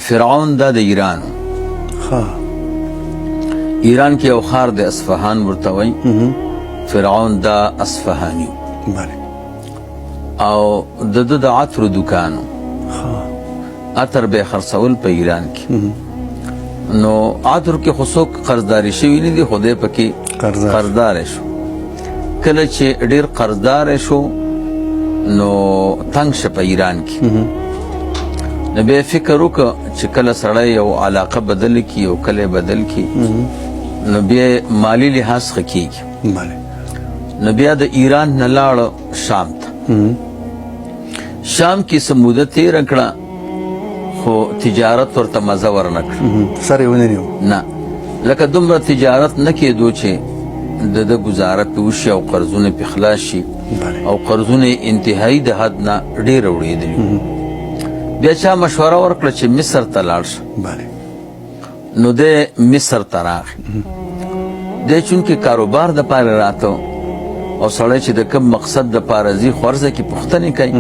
فرعون دا د ایران ایران کې یو ښار د اصفهان ورته وایي فرعون دا اصفهاني او د ده د عطرو دکان عطر به خرڅول په ایران کې نو عطر کې خو څوک قرضداري شوي نه دي خو دی پکې قرضدار شو کله چې ډېر قرضدار شو نو تنګ شه په ایران کې نو بیا فکر وکړه چې کله سړی یو علاقه بدل کړي یو کلی بدل کړي نو بیا مالی لحاظ ښه کېږي نو بیا د ایران نه لاړه شام ته شام کې څه موده تېره کړه خو تجارت ورته مزه ورنه کړه سر یې ونه نیو نه لکه دومره تجارت نه کېدو چې د ده ګزاره پې وشي او قرضونه پې خلاص شي او قرضونه انتهایی د حد نه ډېره وړېدلي بیا چا مشوره ورکړه چې مصر ته لاړ شه نو دی مصر ته راغی دی چونکې کاروبار دپاره راته او سړی چې د کوم مقصد دپاره ځي خورزه کې پوښتنې کوي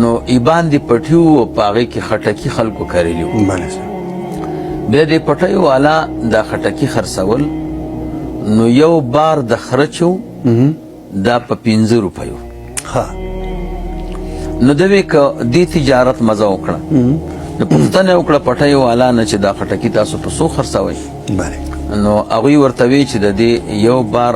نو ایبان دې پټي وو په هغې کې خټکي خلکو کرلي وو بیا دې پټیو والا دا خټکي خرڅول نو یو بار د خره چې و دا په 5 روپیو نو د وی که دې تجارت مزه وکړه نو پوښتنه وکړه پټیو والا نه چې دا خټکي تاسو په څو خرڅوئ نو هغوی ورته وی چې د دې یو بار